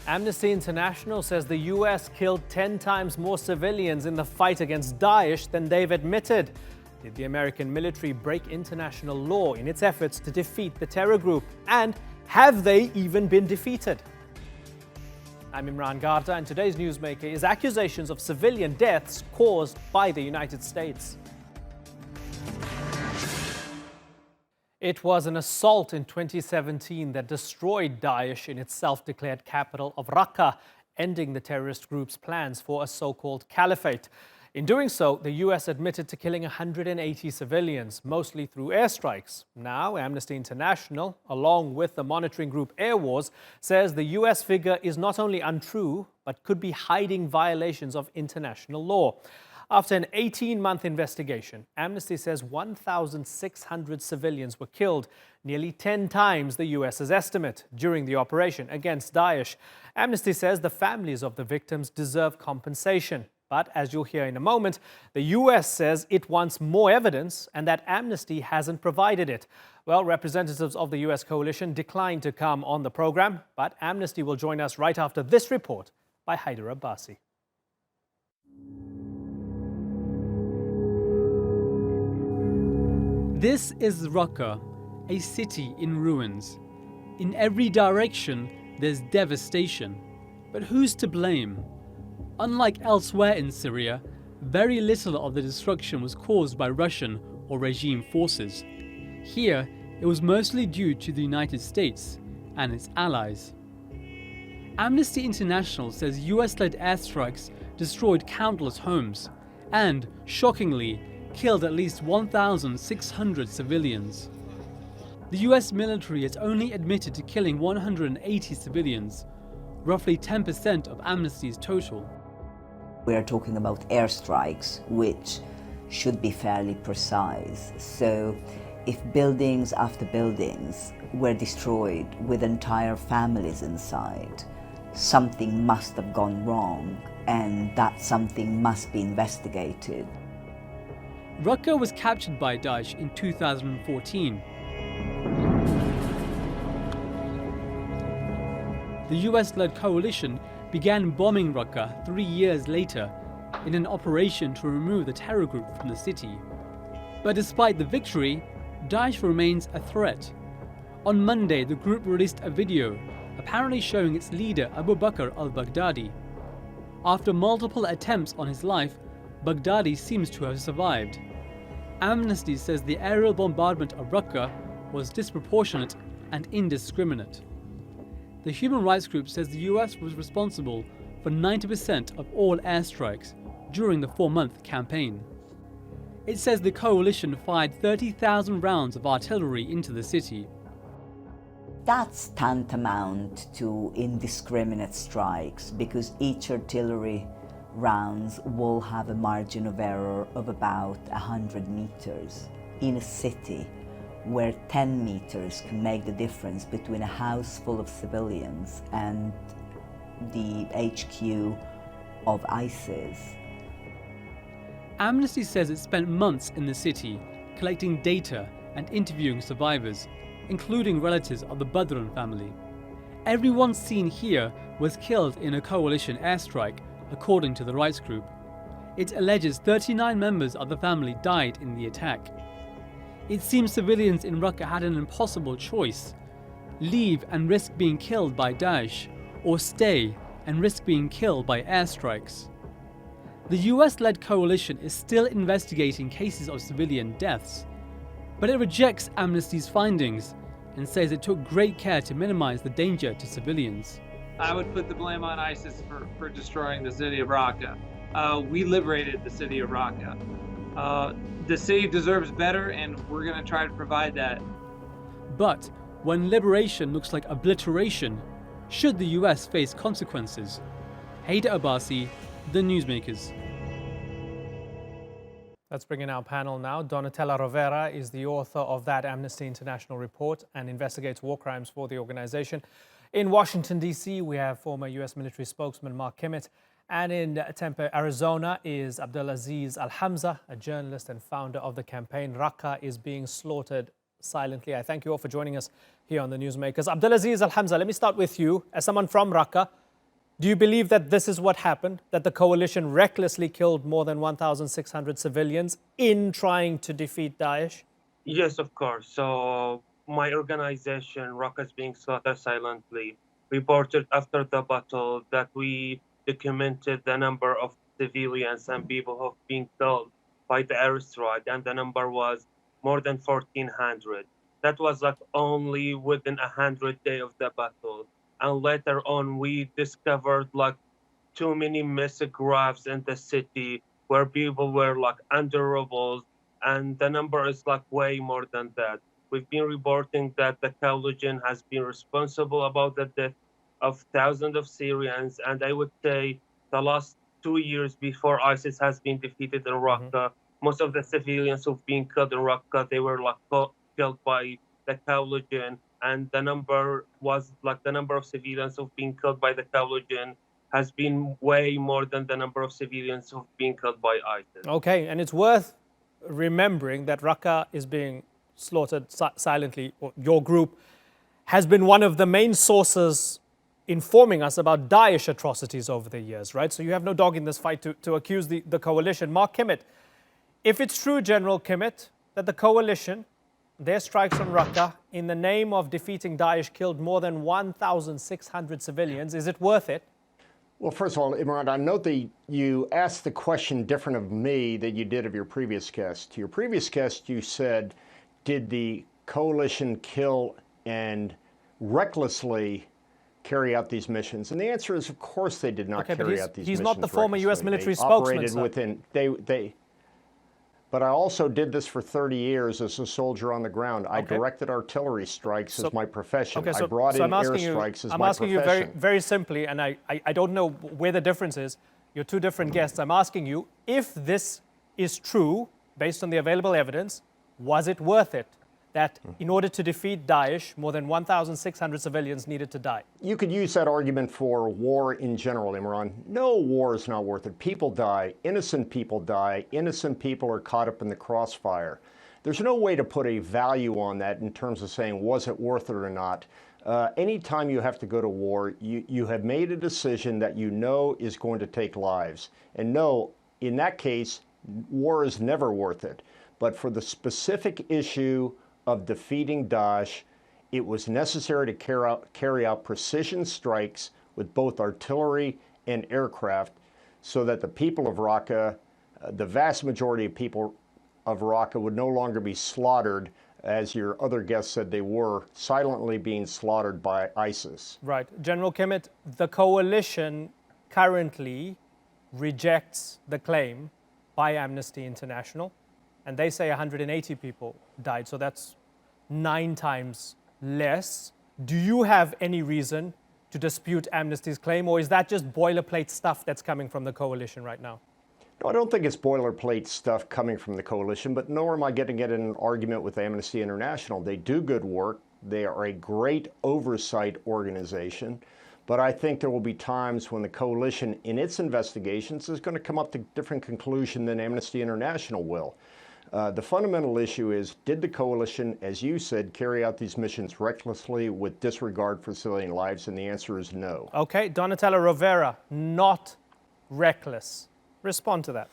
Amnesty International says the US killed 10 times more civilians in the fight against Daesh than they've admitted. Did the American military break international law in its efforts to defeat the terror group? And have they even been defeated? I'm Imran Garta, and today's newsmaker is accusations of civilian deaths caused by the United States. It was an assault in 2017 that destroyed Daesh in its self-declared capital of Raqqa, ending the terrorist group's plans for a so-called caliphate. In doing so, the US admitted to killing 180 civilians, mostly through airstrikes. Now, Amnesty International, along with the monitoring group Air Wars, says the US figure is not only untrue, but could be hiding violations of international law. After an 18-month investigation, Amnesty says 1,600 civilians were killed, nearly 10 times the US's estimate, during the operation against Daesh. Amnesty says the families of the victims deserve compensation. But as you'll hear in a moment, the US says it wants more evidence and that Amnesty hasn't provided it. Well, representatives of the US coalition declined to come on the program, but Amnesty will join us right after this report by Haider Abbasi. This is Raqqa, a city in ruins. In every direction, there's devastation. But who's to blame? Unlike elsewhere in Syria, very little of the destruction was caused by Russian or regime forces. Here, it was mostly due to the United States and its allies. Amnesty International says US-led airstrikes destroyed countless homes and, shockingly, killed at least 1,600 civilians. The US military has only admitted to killing 180 civilians, roughly 10% of Amnesty's total. We are talking about airstrikes, which should be fairly precise. So if buildings after buildings were destroyed with entire families inside, something must have gone wrong, and that something must be investigated. Raqqa was captured by Daesh in 2014. The US-led coalition began bombing Raqqa 3 years later in an operation to remove the terror group from the city. But despite the victory, Daesh remains a threat. On Monday, the group released a video apparently showing its leader Abu Bakr al-Baghdadi. After multiple attempts on his life, Baghdadi seems to have survived. Amnesty says the aerial bombardment of Raqqa was disproportionate and indiscriminate. The human rights group says the US was responsible for 90% of all airstrikes during the 4-month campaign. It says the coalition fired 30,000 rounds of artillery into the city. That's tantamount to indiscriminate strikes, because each artillery rounds will have a margin of error of about 100 meters in a city where 10 meters can make the difference between a house full of civilians and the HQ of ISIS. Amnesty says it spent months in the city collecting data and interviewing survivors, including relatives of the Badran family. Everyone seen here was killed in a coalition airstrike, according to the rights group. It alleges 39 members of the family died in the attack. It seems civilians in Raqqa had an impossible choice: leave and risk being killed by Daesh, or stay and risk being killed by airstrikes. The US-led coalition is still investigating cases of civilian deaths, but it rejects Amnesty's findings and says it took great care to minimize the danger to civilians. I would put the blame on ISIS for destroying the city of Raqqa. We liberated the city of Raqqa. The city deserves better, and we're going to try to provide that. But when liberation looks like obliteration, should the US face consequences? Haider Abbasi, The Newsmakers. Let's bring in our panel now. Donatella Rovera is the author of that Amnesty International report and investigates war crimes for the organization. In Washington, D.C., we have former U.S. military spokesman Mark Kimmett. And in Tempe, Arizona, is Abdulaziz Al-Hamza, a journalist and founder of the campaign Raqqa is being slaughtered silently. I thank you all for joining us here on the Newsmakers. Abdulaziz Al-Hamza, let me start with you. As someone from Raqqa, Do you believe that this is what happened, that the coalition recklessly killed more than 1,600 civilians in trying to defeat Daesh? Yes, of course. So my organization, Rockets Being Slaughtered Silently, reported after the battle that we documented the number of civilians and people who have been killed by the airstrike, and the number was more than 1,400. That was like only within 100 days of the battle. And later on, we discovered like too many graves in the city where people were like under rubble, and the number is like way more than that. We've been reporting that the coalition has been responsible about the death of thousands of Syrians, and I would say the last 2 years before ISIS has been defeated in Raqqa, most of the civilians who've been killed in Raqqa, they were like killed by the coalition, and the number was like the number of civilians who've been killed by the coalition has been way more than the number of civilians who've been killed by ISIS. Okay, and it's worth remembering that Raqqa is being slaughtered silently, or your group has been one of the main sources informing us about Daesh atrocities over the years, right? So you have no dog in this fight to accuse the coalition. Mark Kimmett, if it's true, General Kimmett, that the coalition, their strikes on Raqqa, in the name of defeating Daesh, killed more than 1,600 civilians, is it worth it? Well, first of all, Imran, I note that you asked the question different of me than you did of your previous guest. To your previous guest, you said, did the coalition kill and recklessly carry out these missions? And the answer is, of course, they did not carry out these missions. He's not the former U.S. military spokesman. Operated but I also did this for 30 years as a soldier on the ground. I directed artillery strikes as my profession. Okay, I brought in airstrikes as my profession. I'm asking you very simply, and I don't know where the difference is. You're two different guests. I'm asking you, if this is true, based on the available evidence, was it worth it? That in order to defeat Daesh, more than 1,600 civilians needed to die. You could use that argument for war in general, Imran. No war is not worth it. People die. Innocent people die. Innocent people are caught up in the crossfire. There's no way to put a value on that in terms of saying, was it worth it or not? Anytime you have to go to war, you have made a decision that you know is going to take lives. And no, in that case, war is never worth it. But for the specific issue of defeating Daesh, it was necessary to carry out precision strikes with both artillery and aircraft so that the people of Raqqa, the vast majority of people of Raqqa, would no longer be slaughtered, as your other guest said they were, silently being slaughtered by ISIS. Right. General Kimmett, the coalition currently rejects the claim by Amnesty International, and they say 180 people died, so that's 9 times less. Do you have any reason to dispute Amnesty's claim, or is that just boilerplate stuff that's coming from the coalition right now? No, I don't think it's boilerplate stuff coming from the coalition, but nor am I getting in an argument with Amnesty International. They do good work. They are a great oversight organization. But I think there will be times when the coalition, in its investigations, is going to come up to a different conclusion than Amnesty International will. The fundamental issue is, did the coalition, as you said, carry out these missions recklessly with disregard for civilian lives? And the answer is no. Okay, Donatella Rovera, not reckless. Respond to that.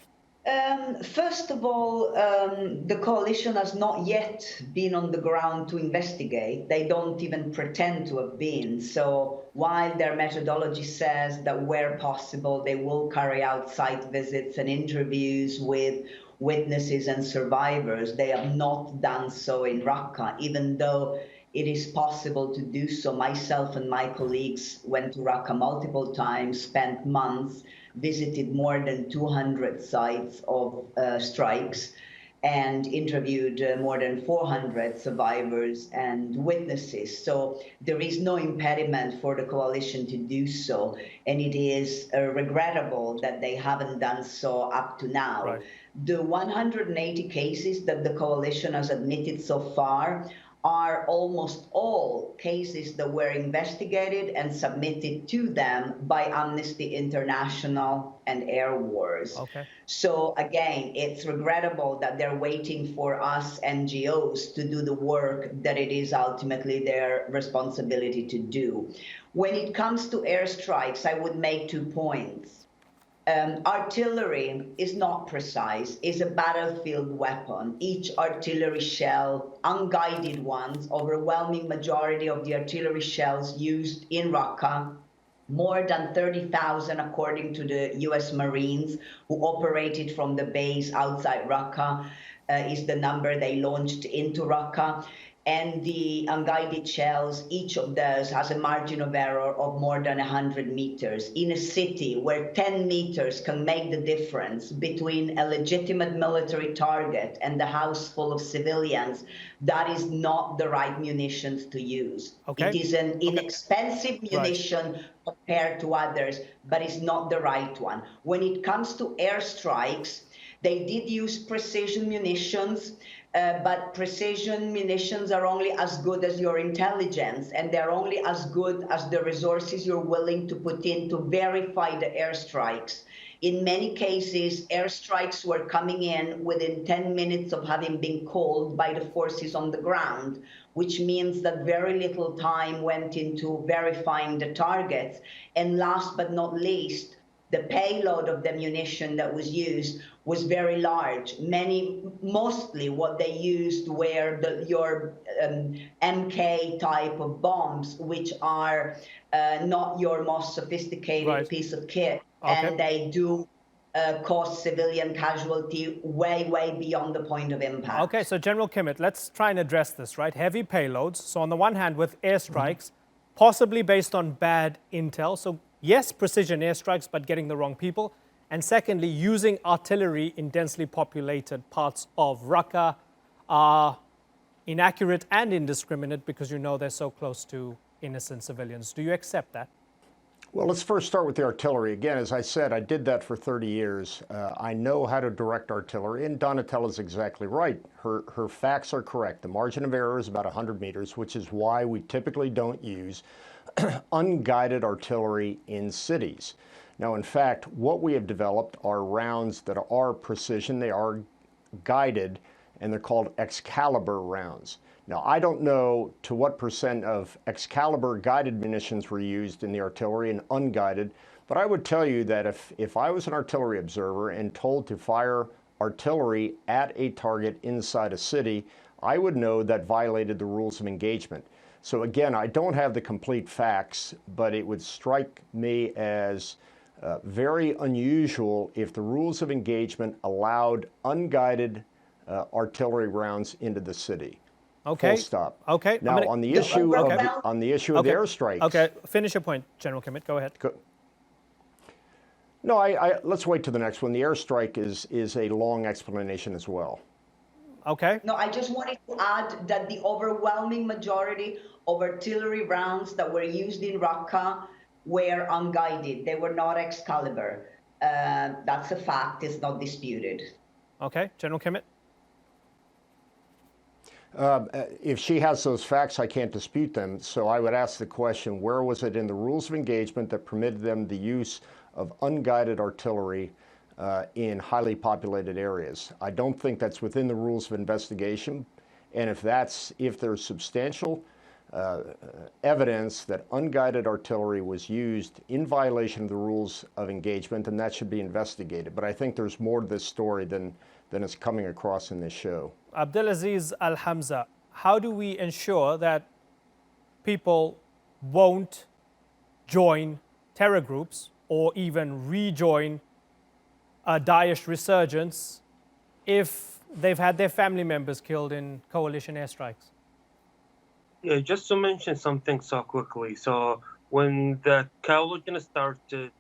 First of all, the coalition has not yet been on the ground to investigate. They don't even pretend to have been. So while their methodology says that where possible, they will carry out site visits and interviews with witnesses and survivors, they have not done so in Raqqa, even though it is possible to do so. Myself and my colleagues went to Raqqa multiple times, spent months, visited more than 200 sites of strikes, and interviewed more than 400 survivors and witnesses. So there is no impediment for the coalition to do so, and it is regrettable that they haven't done so up to now. Right. The 180 cases that the coalition has admitted so far are almost all cases that were investigated and submitted to them by Amnesty International and Air Wars. Okay. So again, it's regrettable that they're waiting for us NGOs to do the work that it is ultimately their responsibility to do. When it comes to airstrikes, I would make 2 points. Artillery is not precise, is a battlefield weapon. Each artillery shell, unguided ones, overwhelming majority of the artillery shells used in Raqqa, more than 30,000 according to the US Marines who operated from the base outside Raqqa, is the number they launched into Raqqa. And the unguided shells, each of those has a margin of error of more than 100 meters. In a city where 10 meters can make the difference between a legitimate military target and a house full of civilians, that is not the right munitions to use. Okay. It is an inexpensive munition compared to others, but it's not the right one. When it comes to airstrikes, they did use precision munitions, but precision munitions are only as good as your intelligence, and they're only as good as the resources you're willing to put in to verify the airstrikes. In many cases, airstrikes were coming in within 10 minutes of having been called by the forces on the ground, which means that very little time went into verifying the targets. And last but not least, the payload of the munition that was used was very large. Mostly what they used were your MK type of bombs, which are not your most sophisticated piece of kit. Okay. And they do cause civilian casualty way, way beyond the point of impact. Okay, so General Kimmett, let's try and address this, right? Heavy payloads. So on the one hand, with airstrikes, possibly based on bad intel. So yes, precision airstrikes, but getting the wrong people. And secondly, using artillery in densely populated parts of Raqqa are inaccurate and indiscriminate because you know they're so close to innocent civilians. Do you accept that? Well, let's first start with the artillery. Again, as I said, I did that for 30 years. I know how to direct artillery, and Donatella's exactly right. Her facts are correct. The margin of error is about 100 meters, which is why we typically don't use unguided artillery in cities. Now, in fact, what we have developed are rounds that are precision. They are guided, and they're called Excalibur rounds. Now, I don't know to what percent of Excalibur guided munitions were used in the artillery and unguided, but I would tell you that if I was an artillery observer and told to fire artillery at a target inside a city, I would know that violated the rules of engagement. So again, I don't have the complete facts, but it would strike me as very unusual if the rules of engagement allowed unguided artillery rounds into the city. Okay. Full stop. Okay. Now, on the issue of the airstrikes. Okay. Finish your point, General Kimmett. Go ahead. No, let's wait to the next one. The airstrike is a long explanation as well. Okay. No, I just wanted to add that the overwhelming majority of artillery rounds that were used in Raqqa were unguided. They were not Excalibur. That's a fact. It's not disputed. Okay. General Kimmett? If she has those facts, I can't dispute them. So I would ask the question, where was it in the rules of engagement that permitted them the use of unguided artillery in highly populated areas? I don't think that's within the rules of investigation. And if there's substantial evidence that unguided artillery was used in violation of the rules of engagement, then that should be investigated. But I think there's more to this story than is coming across in this show. Abdulaziz Al-Hamza, how do we ensure that people won't join terror groups or even rejoin a Daesh resurgence if they've had their family members killed in coalition airstrikes? Yeah, just to mention something so quickly. So when the coalition started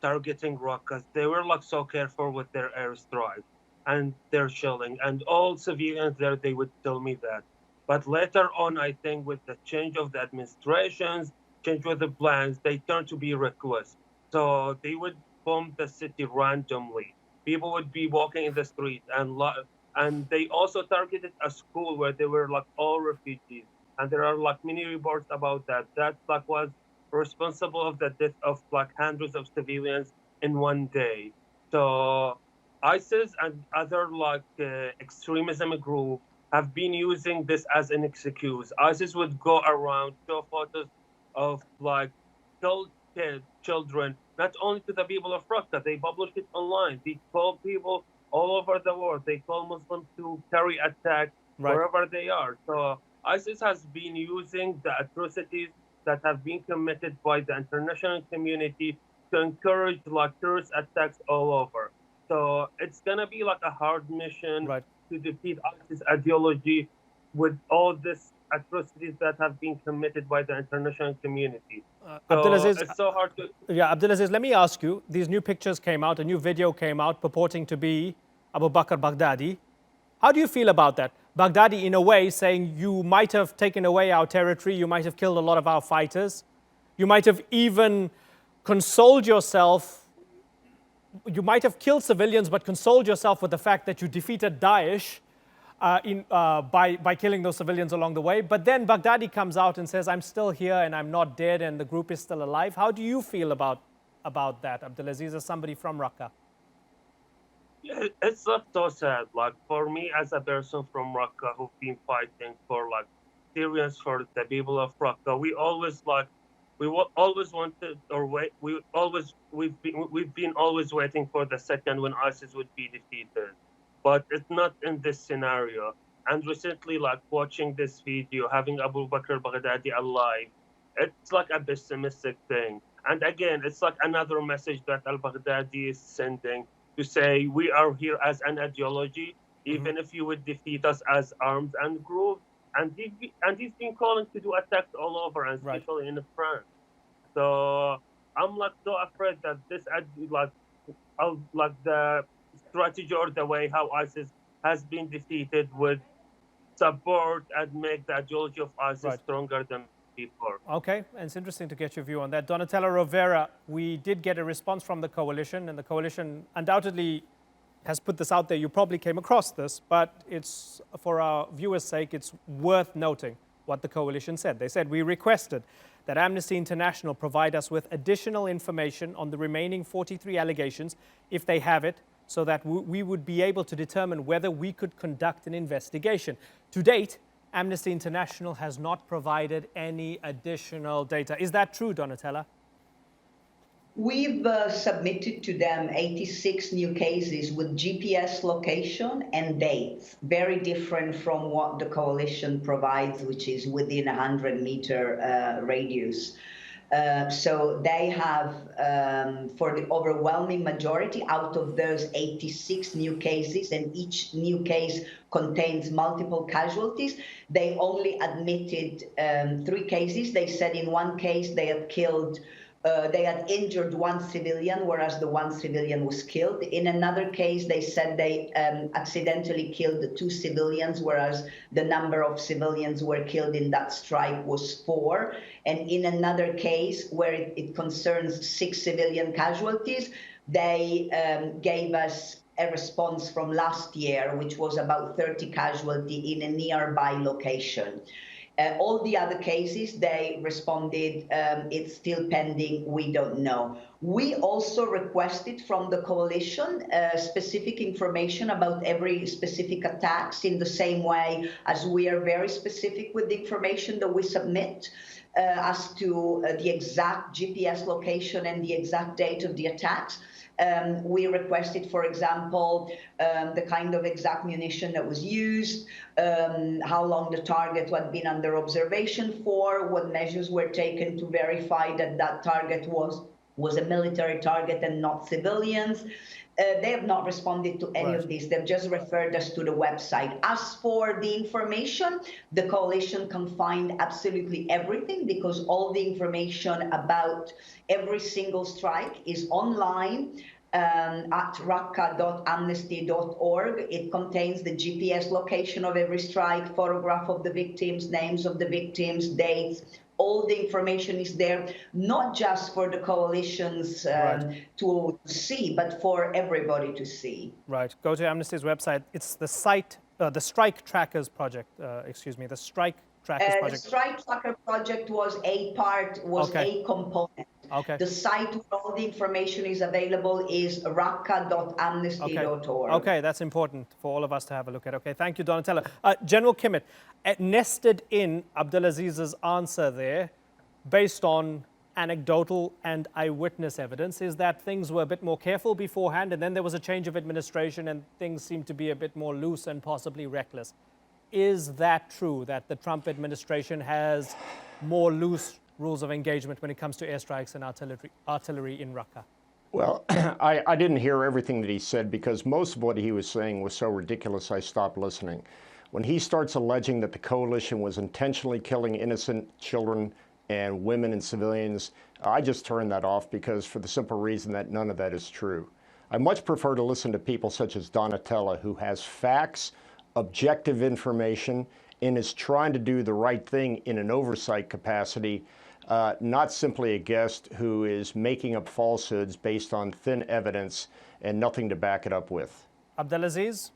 targeting Raqqa, they were like so careful with their airstrike and their shelling, and all civilians there, they would tell me that. But later on, I think with the change of the administrations, change with the plans, they turned to be reckless. So they would bomb the city randomly. People would be walking in the street, and And they also targeted a school where they were like all refugees. And there are like many reports about that. That like was responsible of the death of like hundreds of civilians in one day. So ISIS and other like extremism group have been using this as an excuse. ISIS would go around, show photos of like killed kids, children, not only to the people of Raqqa, they publish it online. They call people all over the world. They call Muslims to carry attacks Right. wherever they are. So ISIS has been using the atrocities that have been committed by the international community to encourage like terrorist attacks all over. So it's gonna be like a hard mission Right. to defeat ISIS ideology with all these atrocities that have been committed by the international community. So Abdulaziz, it's so hard to. yeah, Abdulaziz, let me ask you, these new pictures came out, a new video came out purporting to be Abu Bakr Baghdadi. How do you feel about that? Baghdadi, in a way, saying you might have taken away our territory, you might have killed a lot of our fighters, you might have even consoled yourself, you might have killed civilians, but consoled yourself with the fact that you defeated Daesh by killing those civilians along the way. But then Baghdadi comes out and says, I'm still here and I'm not dead and the group is still alive. How do you feel about that, Abdulaziz, as somebody from Raqqa? Yeah, it's not so sad. Like for me, as a person from Raqqa who've been fighting for like Syrians, for the people of Raqqa, we always like always wanted or wait. We've been always waiting for the second when ISIS would be defeated, but it's not in this scenario. And recently, like watching this video, having Abu Bakr Baghdadi alive, it's like a pessimistic thing. And again, it's like another message that al-Baghdadi is sending to say we are here as an ideology, even if you would defeat us as armed and group. And he's been calling to do attacks all over, and Right. especially in France. So I'm like so afraid that this like the strategy or the way how ISIS has been defeated would support and make the ideology of ISIS Right. stronger than before. Okay, and it's interesting to get your view on that. Donatella Rovera, we did get a response from the coalition, and the coalition undoubtedly has put this out there. You probably came across this, but it's for our viewers' sake, it's worth noting what the coalition said. They said, we requested that Amnesty International provide us with additional information on the remaining 43 allegations, if they have it, so that we would be able to determine whether we could conduct an investigation. To date, Amnesty International has not provided any additional data. Is that true, Donatella? We've submitted to them 86 new cases with GPS location and dates, very different from what the coalition provides, which is within a 100-meter radius. So they have, for the overwhelming majority, out of those 86 new cases, and each new case contains multiple casualties, they only admitted 3 cases. They said in one case they had injured 1 civilian, whereas the 1 civilian was killed. In another case, they said they accidentally killed 2 civilians, whereas the number of civilians who were killed in that strike was 4. And in another case, where it concerns 6 civilian casualties, they gave us a response from last year, which was about 30 casualties in a nearby location. All the other cases, they responded, it's still pending, we don't know. We also requested from the coalition specific information about every specific attacks, in the same way as we are very specific with the information that we submit as to the exact GPS location and the exact date of the attacks. We requested, for example, the kind of exact munition that was used, how long the target had been under observation for, what measures were taken to verify that that target was a military target and not civilians. They have not responded to any of this. They've just referred us to the website. As for the information, the coalition can find absolutely everything, because all the information about every single strike is online at raqqa.amnesty.org. It contains the GPS location of every strike, photograph of the victims, names of the victims, dates, all the information is there, not just for the coalitions to see, but for everybody to see. Right. Go to Amnesty's website. It's the site, the Strike Trackers project. The Strike Trackers project. The Strike Tracker project was a part, a component. Okay. The site where all the information is available is raqqa.amnesty.org. Okay, that's important for all of us to have a look at. Okay, thank you, Donatella. General Kimmitt, nested in Abdelaziz's answer there, based on anecdotal and eyewitness evidence, is that things were a bit more careful beforehand, and then there was a change of administration and things seemed to be a bit more loose and possibly reckless. Is that true, that the Trump administration has more loose rules of engagement when it comes to airstrikes and artillery in Raqqa? Well, I didn't hear everything that he said because most of what he was saying was so ridiculous I stopped listening. When he starts alleging that the coalition was intentionally killing innocent children and women and civilians, I just turned that off because for the simple reason that none of that is true. I much prefer to listen to people such as Donatella, who has facts, objective information, and is trying to do the right thing in an oversight capacity, not simply a guest who is making up falsehoods based on thin evidence and nothing to back it up with. Abdelaziz?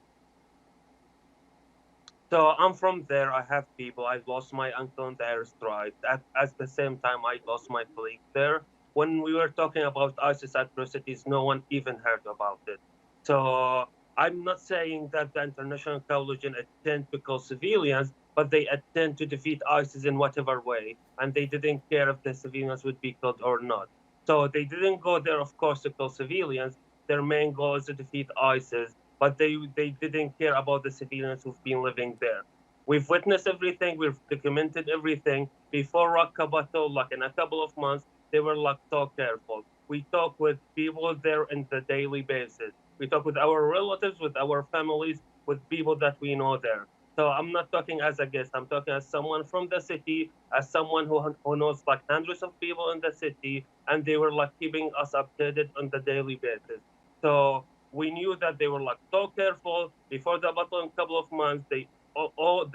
So I'm from there. I have people. I lost my uncle in the airstrike. At the same time, I lost my colleague there. When we were talking about ISIS atrocities, no one even heard about it. So I'm not saying that the international coalition intend to kill civilians, but they intend to defeat ISIS in whatever way. And they didn't care if the civilians would be killed or not. So they didn't go there, of course, to kill civilians. Their main goal is to defeat ISIS. But they didn't care about the civilians who've been living there. We've witnessed everything. We've documented everything. Before Raqqa battle, like in a couple of months, they were like so careful. We talk with people there on the daily basis. We talk with our relatives, with our families, with people that we know there. So I'm not talking as a guest. I'm talking as someone from the city, as someone who knows like hundreds of people in the city, and they were like keeping us updated on the daily basis. So we knew that they were like so careful before the battle in a couple of months. The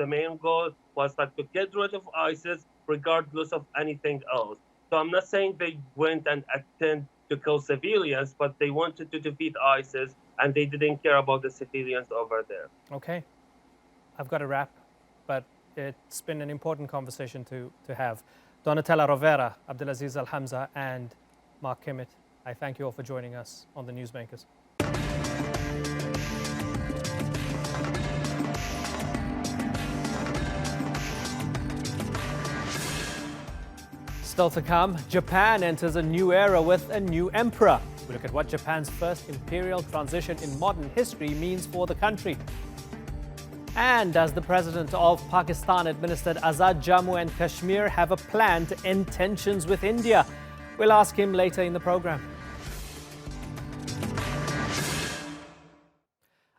main goal was like to get rid of ISIS regardless of anything else. So I'm not saying they went and attempted to kill civilians, but they wanted to defeat ISIS and they didn't care about the civilians over there. Okay, I've got to wrap, but it's been an important conversation to have. Donatella Rovera, Abdelaziz Al-Hamza, and Mark Kimmitt, I thank you all for joining us on the Newsmakers. Still to come, Japan enters a new era with a new emperor. We look at what Japan's first imperial transition in modern history means for the country. And does the president of Pakistan-administered Azad, Jammu and Kashmir have a plan to end tensions with India? We'll ask him later in the program.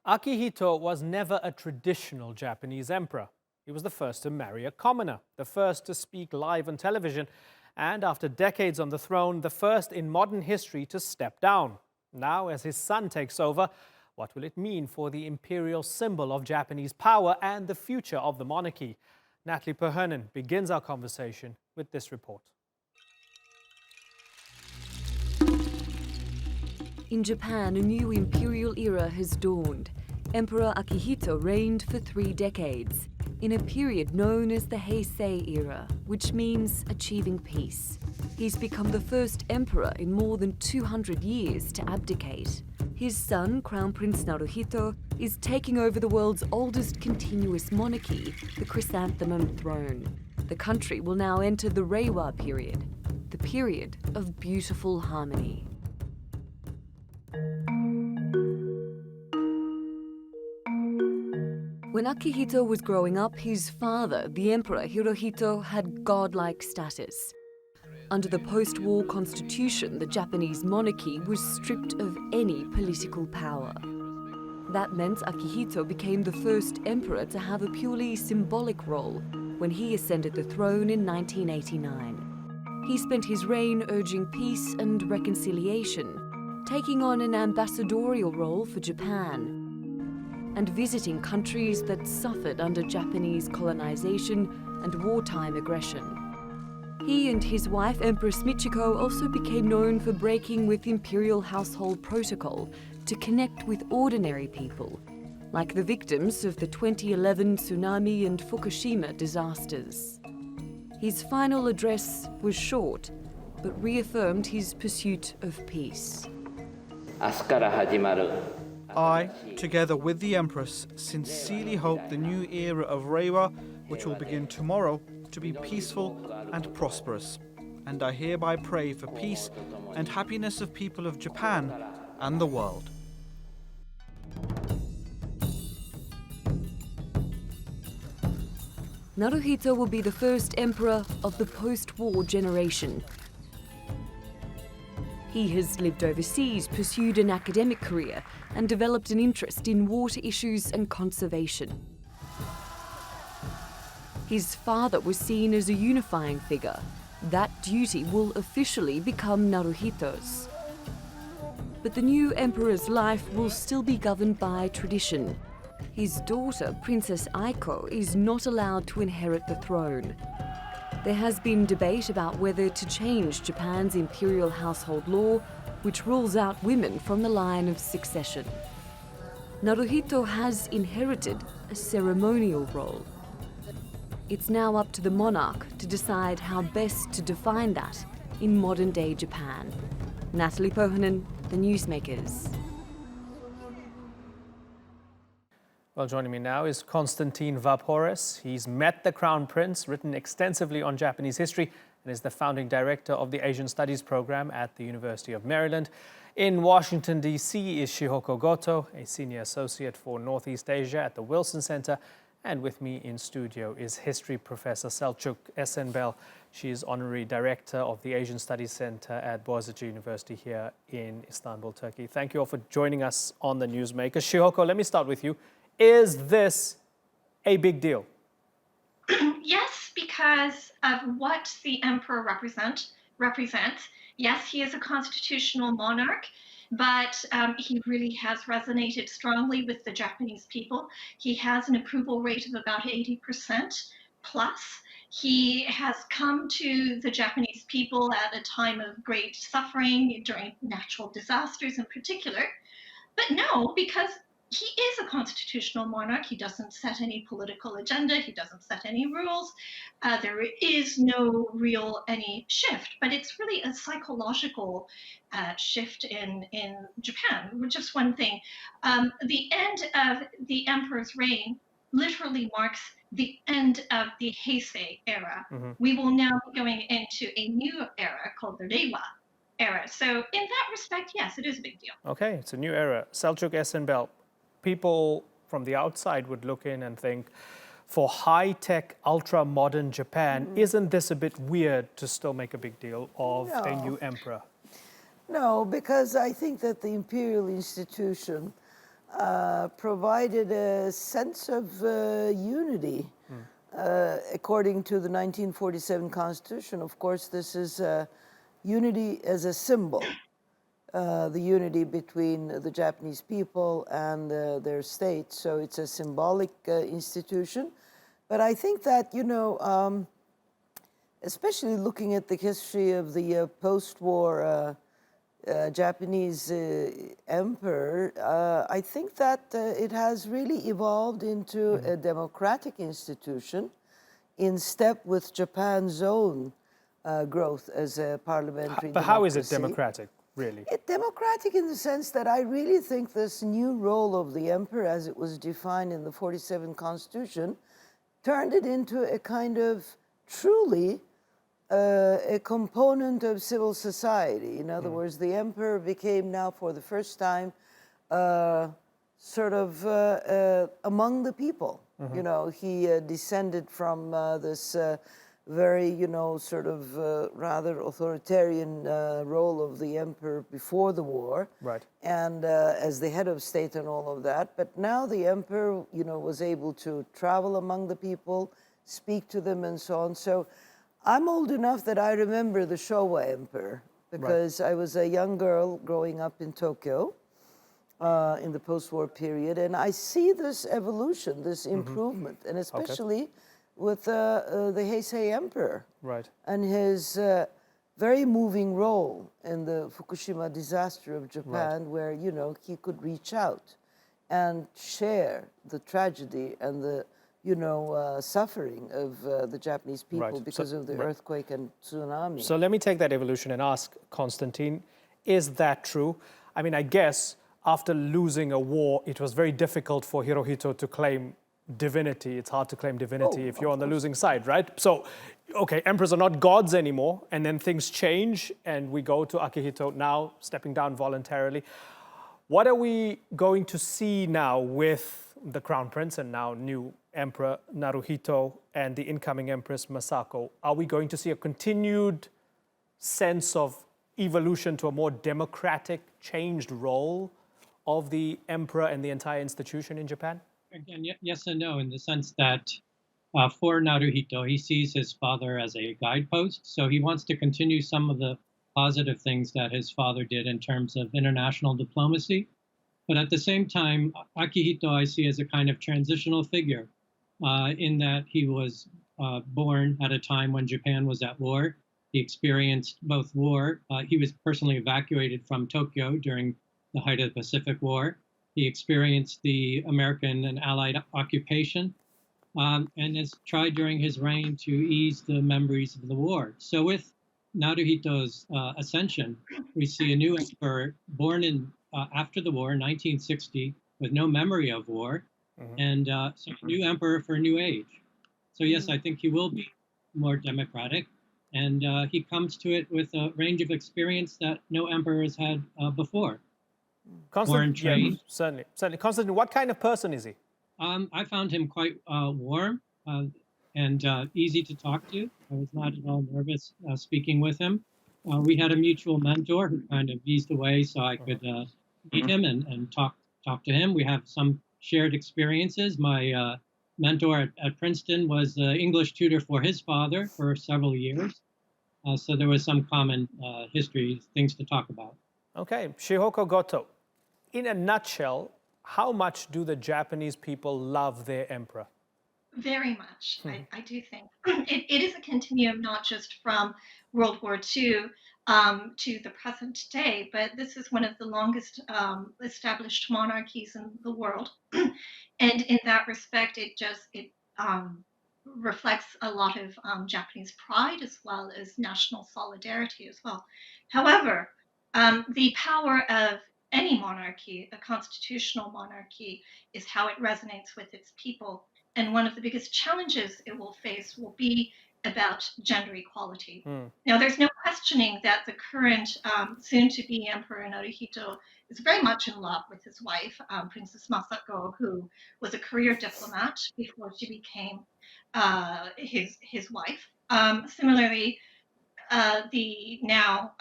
Akihito was never a traditional Japanese emperor. He was the first to marry a commoner, the first to speak live on television, and after decades on the throne, the first in modern history to step down. Now, as his son takes over, what will it mean for the imperial symbol of Japanese power and the future of the monarchy? Natalie Perhernan begins our conversation with this report. In Japan, a new imperial era has dawned. Emperor Akihito reigned for 3 decades, in a period known as the Heisei era, which means achieving peace. He's become the first emperor in more than 200 years to abdicate. His son, Crown Prince Naruhito, is taking over the world's oldest continuous monarchy, the chrysanthemum throne. The country will now enter the Reiwa period, the period of beautiful harmony. When Akihito was growing up, his father, the Emperor Hirohito, had godlike status. Under the post-war constitution, the Japanese monarchy was stripped of any political power. That meant Akihito became the first emperor to have a purely symbolic role when he ascended the throne in 1989. He spent his reign urging peace and reconciliation, taking on an ambassadorial role for Japan, and visiting countries that suffered under Japanese colonization and wartime aggression. He and his wife, Empress Michiko, also became known for breaking with imperial household protocol to connect with ordinary people, like the victims of the 2011 tsunami and Fukushima disasters. His final address was short, but reaffirmed his pursuit of peace. I, together with the Empress, sincerely hope the new era of Reiwa, which will begin tomorrow, to be peaceful and prosperous. And I hereby pray for peace and happiness of people of Japan and the world. Naruhito will be the first emperor of the post-war generation. He has lived overseas, pursued an academic career, and developed an interest in water issues and conservation. His father was seen as a unifying figure. That duty will officially become Naruhito's. But the new emperor's life will still be governed by tradition. His daughter, Princess Aiko, is not allowed to inherit the throne. There has been debate about whether to change Japan's imperial household law, which rules out women from the line of succession. Naruhito has inherited a ceremonial role. It's now up to the monarch to decide how best to define that in modern-day Japan. Natalie Pohanen, The Newsmakers. Well, joining me now is Konstantin Vapores. He's met the Crown Prince, written extensively on Japanese history, and is the founding director of the Asian Studies program at the University of Maryland. In Washington, D.C. is Shihoko Goto, a senior associate for Northeast Asia at the Wilson Center. And with me in studio is history professor Selçuk Esenbel. She is honorary director of the Asian Studies Center at Boğaziçi University here in Istanbul, Turkey. Thank you all for joining us on The Newsmakers. Shihoko, let me start with you. Is this a big deal? Yes, because of what the emperor represents. Yes, he is a constitutional monarch, but he really has resonated strongly with the Japanese people. He has an approval rate of about 80% plus. He has come to the Japanese people at a time of great suffering during natural disasters in particular. But no, because he is a constitutional monarch. He doesn't set any political agenda. He doesn't set any rules. There is no real any shift, but it's really a psychological shift in Japan. Just one thing, the end of the emperor's reign literally marks the end of the Heisei era. Mm-hmm. We will now be going into a new era called the Reiwa era. So in that respect, yes, it is a big deal. Okay, it's a new era. Selçuk Esenbel. People from the outside would look in and think, for high-tech, ultra-modern Japan, isn't this a bit weird to still make a big deal of a new emperor? No, because I think that the imperial institution provided a sense of unity. According to the 1947 Constitution, of course, this is unity as a symbol. The unity between the Japanese people and their state. So it's a symbolic institution. But I think that, you know, especially looking at the history of the post-war Japanese emperor, I think that it has really evolved into a democratic institution in step with Japan's own growth as a parliamentary democracy. But how is it democratic? Really? It's democratic in the sense that I really think this new role of the emperor, as it was defined in the 47 Constitution, turned it into a kind of truly a component of civil society. In other words, the emperor became now for the first time sort of among the people. You know, he descended from this very, you know, sort of rather authoritarian role of the emperor before the war. Right. And as the head of state and all of that. But now the emperor, you know, was able to travel among the people, speak to them and so on. So I'm old enough that I remember the Showa emperor because I was a young girl growing up in Tokyo in the post-war period. And I see this evolution, this improvement, and especially with the Heisei Emperor. Right. And his very moving role in the Fukushima disaster of Japan, where, you know, he could reach out and share the tragedy and the, you know, suffering of the Japanese people because of the earthquake and tsunami. So let me take that evolution and ask Konstantin, is that true? I mean, I guess after losing a war, it was very difficult for Hirohito to claim divinity. It's hard to claim divinity if you're on the losing side, right? So, okay, emperors are not gods anymore, and then things change, and we go to Akihito now, stepping down voluntarily. What are we going to see now with the Crown Prince and now new Emperor Naruhito and the incoming Empress Masako? Are we going to see a continued sense of evolution to a more democratic, changed role of the emperor and the entire institution in Japan? Again, yes and no, in the sense that for Naruhito, he sees his father as a guidepost. So he wants to continue some of the positive things that his father did in terms of international diplomacy. But at the same time, Akihito I see as a kind of transitional figure in that he was born at a time when Japan was at war. He experienced both war. He was personally evacuated from Tokyo during the height of the Pacific War. He experienced the American and Allied occupation and has tried during his reign to ease the memories of the war. So with Naruhito's ascension, we see a new emperor born in after the war in 1960 with no memory of war, and so a new emperor for a new age. So yes, I think he will be more democratic, and he comes to it with a range of experience that no emperor has had before. Constantine, certainly. Constantine, what kind of person is he? I found him quite warm and easy to talk to. I was not at all nervous speaking with him. We had a mutual mentor who kind of eased the way so I could meet him and talk to him. We have some shared experiences. My mentor at Princeton was the English tutor for his father for several years. So there was some common history, things to talk about. Okay, Shihoko Goto, in a nutshell, how much do the Japanese people love their emperor? Very much, I do think. It is a continuum not just from World War II to the present day, but this is one of the longest established monarchies in the world. And in that respect, it reflects a lot of Japanese pride as well as national solidarity as well. However, the power of any monarchy, a constitutional monarchy, is how it resonates with its people. And one of the biggest challenges it will face will be about gender equality. Now, there's no questioning that the current soon-to-be Emperor Naruhito is very much in love with his wife, Princess Masako, who was a career diplomat before she became his wife. Similarly, the now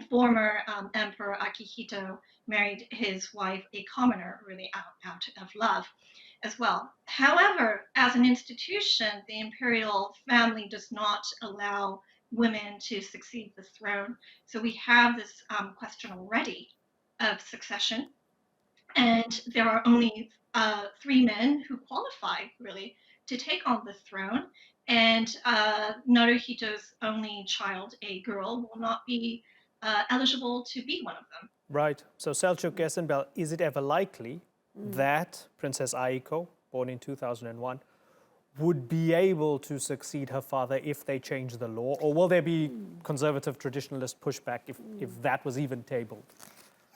former Emperor Akihito married his wife, a commoner, really out of love as well. However, as an institution, the imperial family does not allow women to succeed the throne. So we have this question already of succession. And there are only 3 men who qualify, really, to take on the throne. And Naruhito's only child, a girl, will not be eligible to be one of them. Right. So Selçuk Esenbel, is it ever likely that Princess Aiko, born in 2001, would be able to succeed her father if they change the law? Or will there be conservative traditionalist pushback if that was even tabled?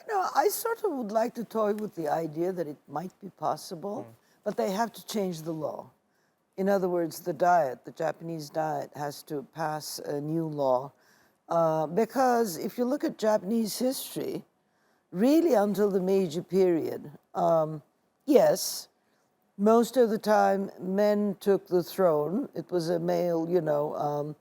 No, I sort of would like to toy with the idea that it might be possible, but they have to change the law. In other words, the Japanese Diet has to pass a new law. Because if you look at Japanese history, really until the Meiji period, yes, most of the time men took the throne. It was a male,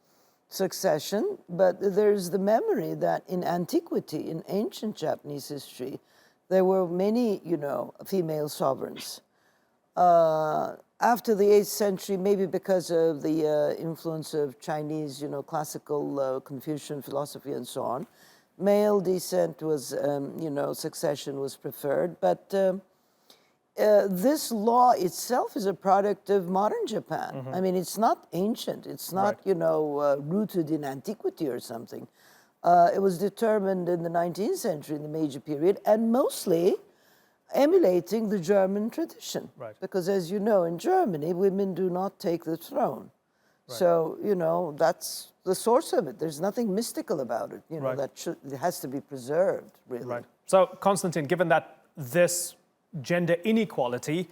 succession, but there's the memory that in antiquity, in ancient Japanese history, there were many, female sovereigns. After the 8th century, maybe because of the influence of Chinese, classical Confucian philosophy and so on, male descent was, succession was preferred. But this law itself is a product of modern Japan. I mean, it's not ancient. It's not, rooted in antiquity or something. It was determined in the 19th century, in the Meiji period, and mostly emulating the German tradition. Right. Because as you know, in Germany, women do not take the throne. Right. So, that's the source of it. There's nothing mystical about it, Right. it has to be preserved, really. Right. So, Konstantin, given that this gender inequality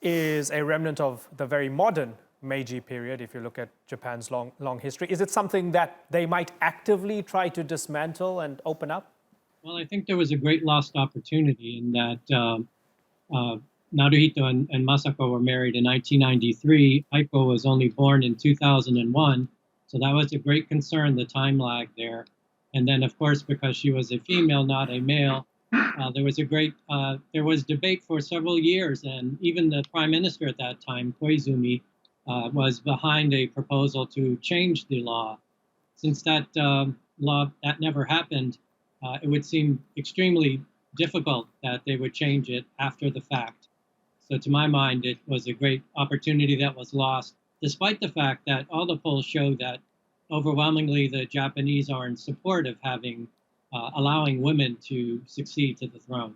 is a remnant of the very modern Meiji period, if you look at Japan's long history, is it something that they might actively try to dismantle and open up? Well, I think there was a great lost opportunity in that Naruhito and Masako were married in 1993. Aiko was only born in 2001. So that was a great concern, the time lag there. And then, of course, because she was a female, not a male, there was debate for several years. And even the prime minister at that time, Koizumi, was behind a proposal to change the law. Since that law, that never happened, it would seem extremely difficult that they would change it after the fact. So to my mind, it was a great opportunity that was lost, despite the fact that all the polls show that overwhelmingly the Japanese are in support of allowing women to succeed to the throne.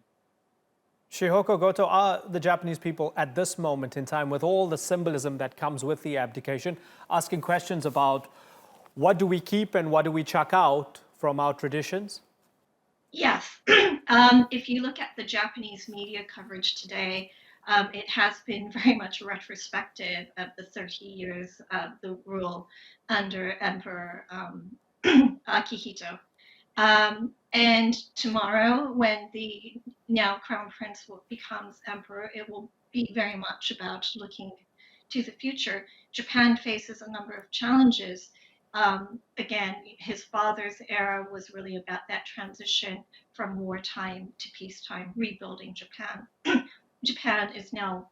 Shihoko Goto, are the Japanese people at this moment in time, with all the symbolism that comes with the abdication, asking questions about what do we keep and what do we chuck out from our traditions? Yes. If you look at the Japanese media coverage today, it has been very much retrospective of the 30 years of the rule under Emperor Akihito. And tomorrow, when the now Crown Prince becomes emperor, it will be very much about looking to the future. Japan faces a number of challenges. Again, his father's era was really about that transition from wartime to peacetime, rebuilding Japan. Japan is now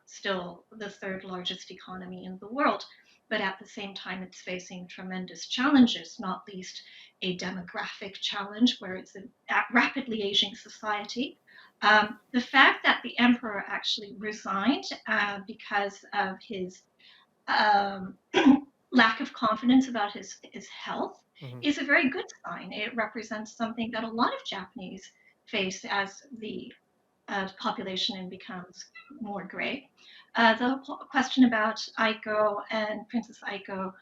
still the third largest economy in the world, but at the same time, it's facing tremendous challenges, not least a demographic challenge where it's a rapidly aging society. The fact that the emperor actually resigned because of his lack of confidence about his health is a very good sign. It represents something that a lot of Japanese face as the population becomes more gray. The question about Aiko and Princess Aiko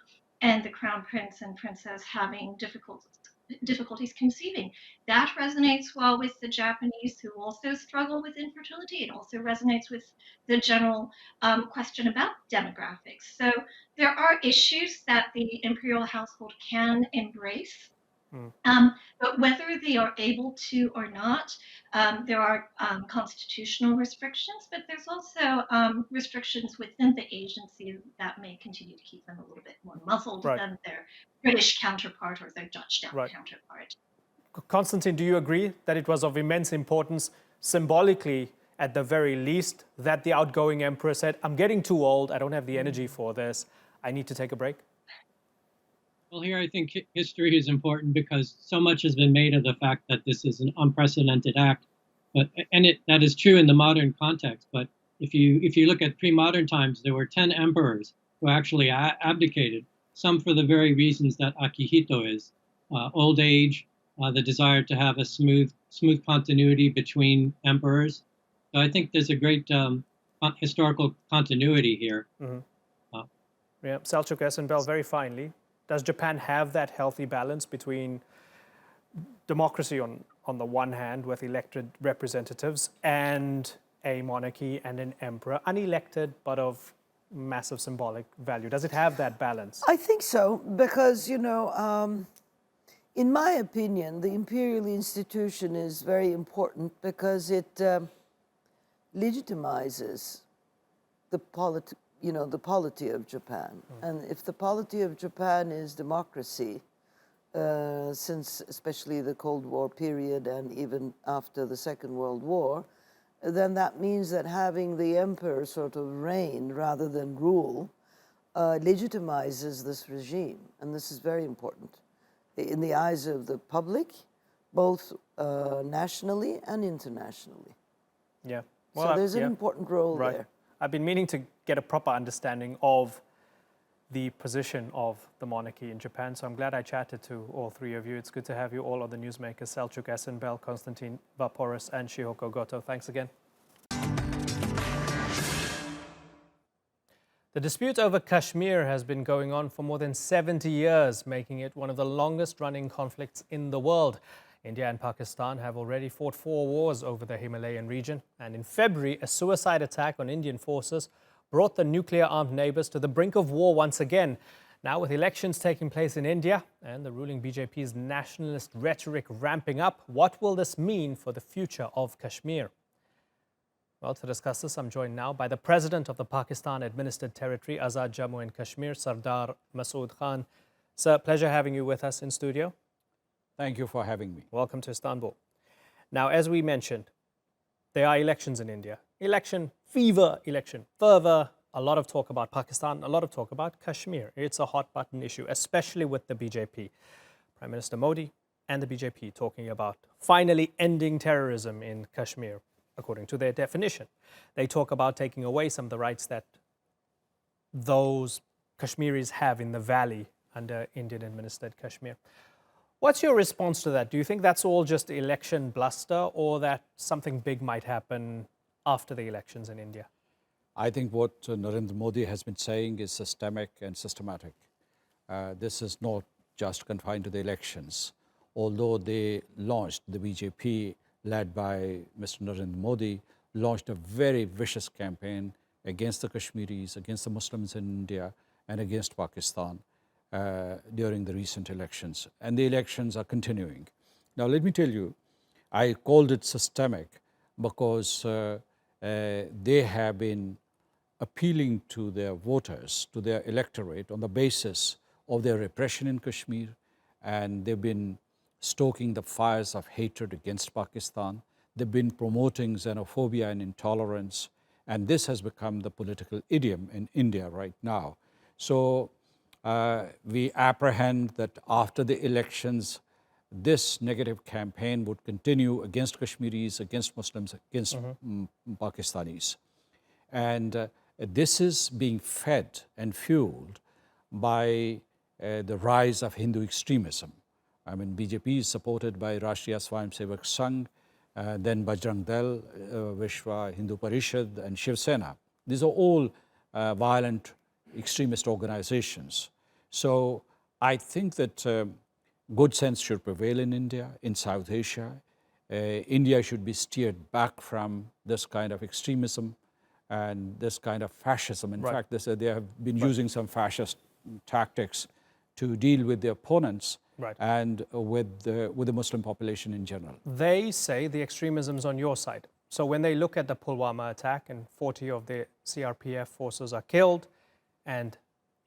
and the Crown Prince and Princess having difficulties conceiving, that resonates well with the Japanese who also struggle with infertility. It also resonates with the general question about demographics. So there are issues that the imperial household can embrace. But whether they are able to or not, there are constitutional restrictions, but there's also restrictions within the agency that may continue to keep them a little bit more muzzled than their British counterpart or their Dutch counterpart. Konstantin, do you agree that it was of immense importance, symbolically at the very least, that the outgoing emperor said, I'm getting too old, I don't have the energy for this, I need to take a break? Well, here I think history is important because so much has been made of the fact that this is an unprecedented act, that is true in the modern context. But if you look at pre-modern times, there were 10 emperors who actually abdicated. Some for the very reasons that Akihito is: old age, the desire to have a smooth continuity between emperors. So I think there's a great historical continuity here. Yeah, Selçuk Esenbel, very finely. Does Japan have that healthy balance between democracy on the one hand with elected representatives and a monarchy and an emperor, unelected but of massive symbolic value? Does it have that balance? I think so, because, in my opinion, the imperial institution is very important because it legitimizes the polity of Japan. And if the polity of Japan is democracy, since especially the Cold War period and even after the Second World War, then that means that having the emperor sort of reign rather than rule legitimizes this regime. And this is very important in the eyes of the public, both nationally and internationally. Yeah. So there's an important role right. there. I've been meaning to get a proper understanding of the position of the monarchy in Japan, so I'm glad I chatted to all three of you. It's good to have you all on the Newsmakers, Selçuk Esenbel, Konstantin Vaporis, and Shihoko Goto. Thanks again. The dispute over Kashmir has been going on for more than 70 years, making it one of the longest-running conflicts in the world. India and Pakistan have already fought 4 wars over the Himalayan region, and in February, a suicide attack on Indian forces brought the nuclear-armed neighbors to the brink of war once again. Now, with elections taking place in India and the ruling BJP's nationalist rhetoric ramping up, what will this mean for the future of Kashmir? Well, to discuss this, I'm joined now by the president of the Pakistan-administered territory, Azad, Jammu and Kashmir, Sardar Masood Khan. Sir, pleasure having you with us in studio. Thank you for having me. Welcome to Istanbul. Now, as we mentioned, there are elections in India. Election fever, election fervor, a lot of talk about Pakistan, a lot of talk about Kashmir. It's a hot button issue, especially with the BJP. Prime Minister Modi and the BJP talking about finally ending terrorism in Kashmir, according to their definition. They talk about taking away some of the rights that those Kashmiris have in the valley under Indian-administered Kashmir. What's your response to that? Do you think that's all just election bluster, or that something big might happen after the elections in India? I think what Narendra Modi has been saying is systemic and systematic. This is not just confined to the elections. Although they launched, the BJP, led by Mr. Narendra Modi, launched a very vicious campaign against the Kashmiris, against the Muslims in India, and against Pakistan during the recent elections. And the elections are continuing. Now, let me tell you, I called it systemic because they have been appealing to their voters, to their electorate, on the basis of their repression in Kashmir, and they've been stoking the fires of hatred against Pakistan. They've been promoting xenophobia and intolerance, and this has become the political idiom in India right now. So we apprehend that after the elections, this negative campaign would continue against Kashmiris, against Muslims, against Pakistanis. And this is being fed and fueled by the rise of Hindu extremism. I mean, BJP is supported by Rashtriya Swayamsevak Sangh, then Bajrang Dal, Vishwa Hindu Parishad, and Shiv Sena. These are all violent extremist organizations. So I think that good sense should prevail in India, in South Asia. India should be steered back from this kind of extremism and this kind of fascism. In fact, they have been using some fascist tactics to deal with their opponents and with the Muslim population in general. They say the extremism's on your side. So when they look at the Pulwama attack and 40 of the CRPF forces are killed and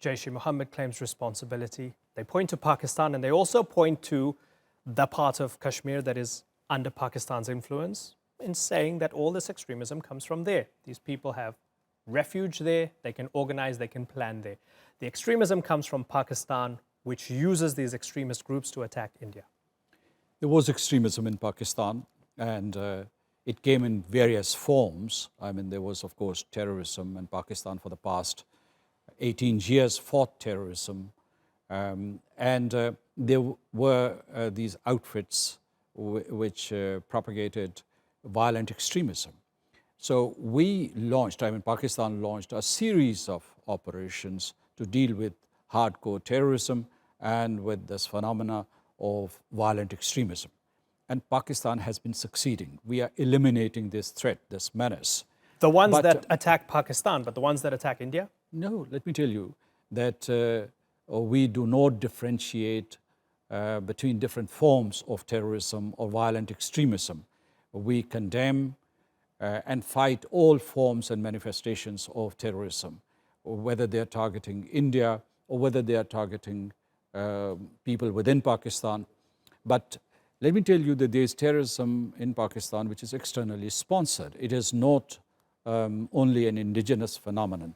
Jaish-e-Mohammed claims responsibility, they point to Pakistan, and they also point to the part of Kashmir that is under Pakistan's influence, in saying that all this extremism comes from there. These people have refuge there, they can organize, they can plan there. The extremism comes from Pakistan, which uses these extremist groups to attack India. There was extremism in Pakistan, and it came in various forms. I mean, there was, of course, terrorism, and Pakistan for the past 18 years fought terrorism. There were these outfits which propagated violent extremism. So we launched, Pakistan launched a series of operations to deal with hardcore terrorism and with this phenomena of violent extremism. And Pakistan has been succeeding. We are eliminating this threat, this menace. The ones that attack Pakistan, but the ones that attack India? No, let me tell you that we do not differentiate between different forms of terrorism or violent extremism. We condemn and fight all forms and manifestations of terrorism, whether they are targeting India or whether they are targeting people within Pakistan. But let me tell you that there is terrorism in Pakistan which is externally sponsored. It is not only an indigenous phenomenon.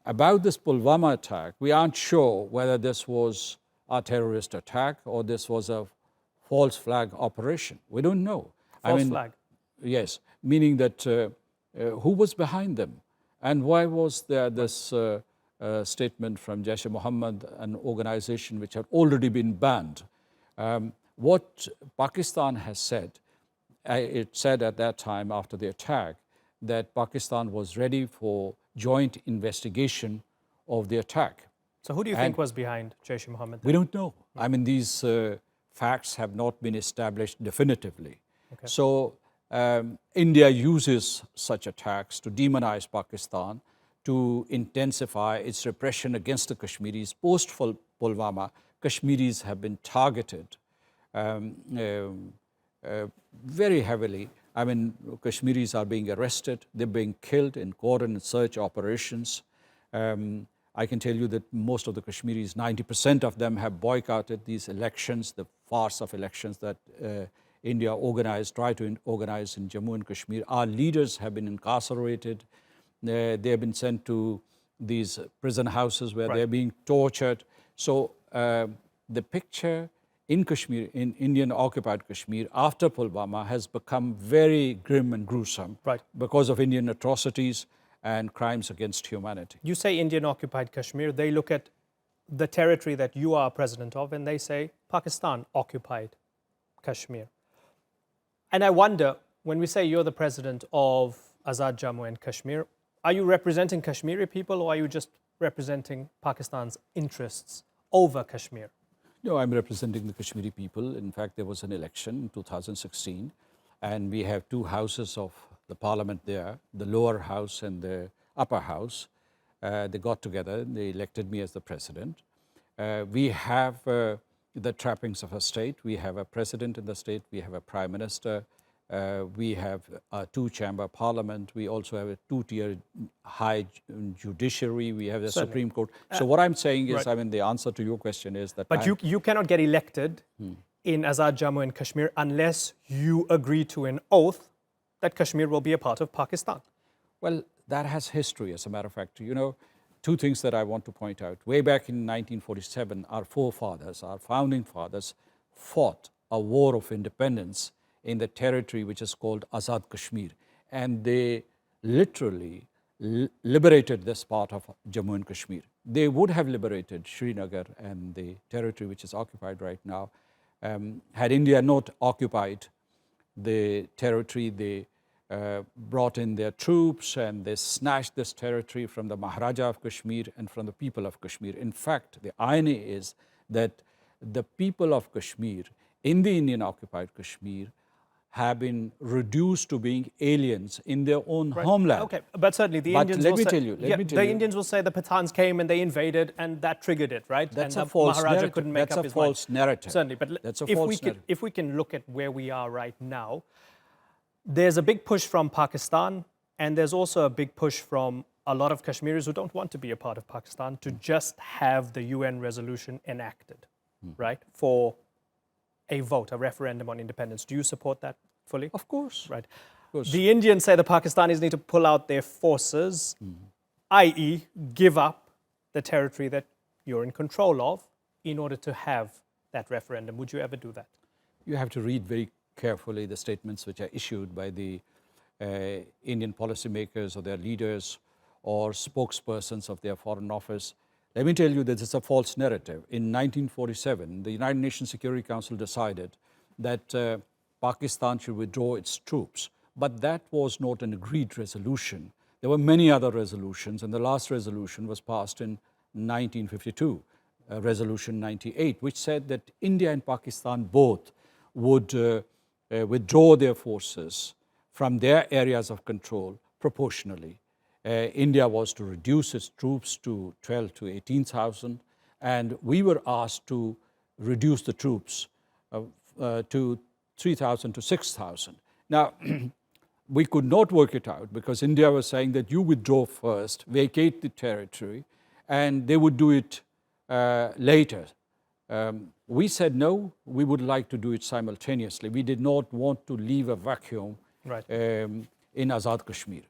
About this Pulwama attack, we aren't sure whether this was a terrorist attack or this was a false flag operation. We don't know. False flag? Yes, meaning that who was behind them? And why was there this statement from Jaish-e-Mohammed, an organization which had already been banned? What Pakistan has said, it said at that time after the attack that Pakistan was ready for joint investigation of the attack. So who do you think was behind Jaish-e-Mohammed? We don't know. I mean, these facts have not been established definitively. Okay. So India uses such attacks to demonize Pakistan, to intensify its repression against the Kashmiris. Post-Pulwama, Kashmiris have been targeted very heavily. I mean, Kashmiris are being arrested, they're being killed in coordinated search operations. I can tell you that most of the Kashmiris, 90% of them have boycotted these elections, the farce of elections that India tried to organize in Jammu and Kashmir. Our leaders have been incarcerated. They have been sent to these prison houses where they're being tortured. So the picture in Kashmir, in Indian occupied Kashmir after Pulwama has become very grim and gruesome because of Indian atrocities and crimes against humanity. You say Indian occupied Kashmir, they look at the territory that you are president of and they say Pakistan occupied Kashmir. And I wonder, when we say you're the president of Azad, Jammu and Kashmir, are you representing Kashmiri people or are you just representing Pakistan's interests over Kashmir? No, I'm representing the Kashmiri people. In fact, there was an election in 2016 and we have two houses of the parliament there, the lower house and the upper house. They got together, they elected me as the president. We have the trappings of a state. We have a president in the state, we have a prime minister, we have a two-chamber parliament, we also have a two-tier high judiciary, we have the Supreme Court. So what I'm saying is, I mean, the answer to your question is that... But you cannot get elected in Azad, Jammu and Kashmir unless you agree to an oath that Kashmir will be a part of Pakistan. Well, that has history, as a matter of fact. You know, two things that I want to point out. Way back in 1947, our forefathers, our founding fathers, fought a war of independence in the territory which is called Azad Kashmir. And they literally liberated this part of Jammu and Kashmir. They would have liberated Srinagar and the territory which is occupied right now. Had India not occupied the territory, they brought in their troops and they snatched this territory from the Maharaja of Kashmir and from the people of Kashmir. In fact, the irony is that the people of Kashmir in the Indian occupied Kashmir have been reduced to being aliens in their own homeland. Okay, but certainly the Indians will say the Pathans came and they invaded and that triggered it, right? That's and a false Maharaja narrative. couldn't make That's up a his false mind. narrative. Certainly, but that's a false narrative. If we can look at where we are right now, there's a big push from Pakistan and there's also a big push from a lot of Kashmiris who don't want to be a part of Pakistan to just have the UN resolution enacted, right? For a vote, a referendum on independence. Do you support that fully? Of course. Right. Of course. The Indians say the Pakistanis need to pull out their forces, i.e. give up the territory that you're in control of in order to have that referendum. Would you ever do that? You have to read very carefully the statements which are issued by the Indian policymakers or their leaders or spokespersons of their foreign office. Let me tell you that it's a false narrative. In 1947, the United Nations Security Council decided that Pakistan should withdraw its troops. But that was not an agreed resolution. There were many other resolutions, and the last resolution was passed in 1952, Resolution 98, which said that India and Pakistan both would withdraw their forces from their areas of control proportionally. India was to reduce its troops to 12 to 18,000, and we were asked to reduce the troops to 3,000 to 6,000. Now, we could not work it out because India was saying that you withdraw first, vacate the territory, and they would do it later. We said no, we would like to do it simultaneously. We did not want to leave a vacuum in Azad Kashmir.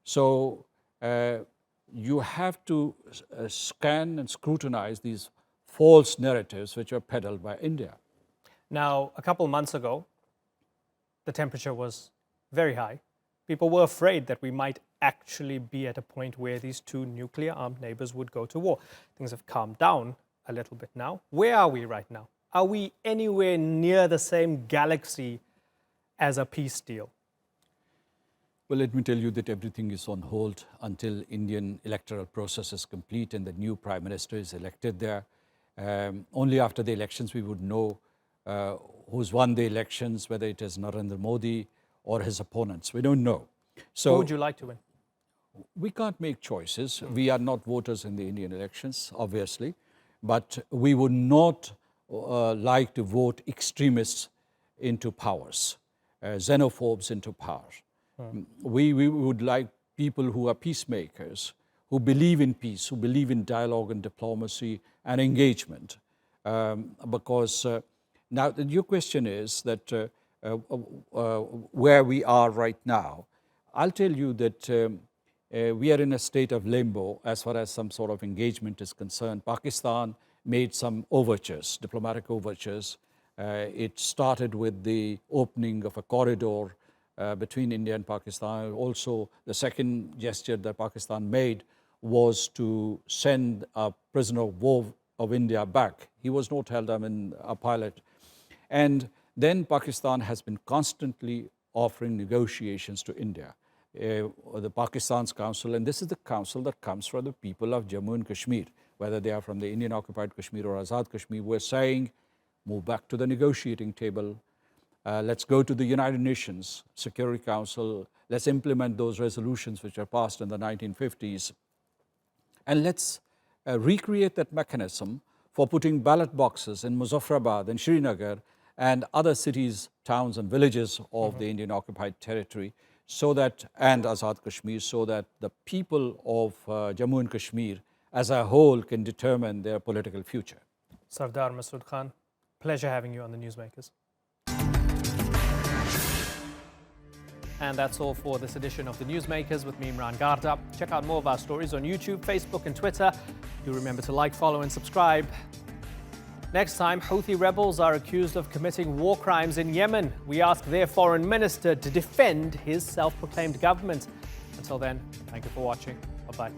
So you have to scan and scrutinize these false narratives which are peddled by India. Now, a couple months ago, the temperature was very high. People were afraid that we might actually be at a point where these two nuclear-armed neighbors would go to war. Things have calmed down a little bit now. Where are we right now? Are we anywhere near the same galaxy as a peace deal? Well, let me tell you that everything is on hold until Indian electoral process is complete and the new Prime Minister is elected there. Only after the elections we would know who's won the elections, whether it is Narendra Modi or his opponents. We don't know. So who would you like to win? We can't make choices. We are not voters in the Indian elections, obviously, but we would not like to vote extremists into powers, xenophobes into power. We would like people who are peacemakers, who believe in peace, who believe in dialogue and diplomacy and engagement. Because now your question is that where we are right now, I'll tell you that we are in a state of limbo as far as some sort of engagement is concerned. Pakistan made some overtures, diplomatic overtures. It started with the opening of a corridor between India and Pakistan. Also, the second gesture that Pakistan made was to send a prisoner of war of India back. He was not held, a pilot. And then Pakistan has been constantly offering negotiations to India. The Pakistan's council, and this is the council that comes from the people of Jammu and Kashmir, whether they are from the Indian occupied Kashmir or Azad Kashmir, we're saying, move back to the negotiating table. Let's go to the United Nations Security Council. Let's implement those resolutions which are passed in the 1950s. And let's recreate that mechanism for putting ballot boxes in Muzaffarabad and Srinagar and other cities, towns and villages of the Indian occupied territory, so that, and Azad Kashmir, so that the people of Jammu and Kashmir as a whole can determine their political future. Sardar Masood Khan, pleasure having you on the Newsmakers. And that's all for this edition of the Newsmakers with me, Imran Garda. Check out more of our stories on YouTube, Facebook and Twitter. Do remember to like, follow and subscribe. Next time, Houthi rebels are accused of committing war crimes in Yemen. We ask their foreign minister to defend his self-proclaimed government. Until then, thank you for watching. Bye-bye.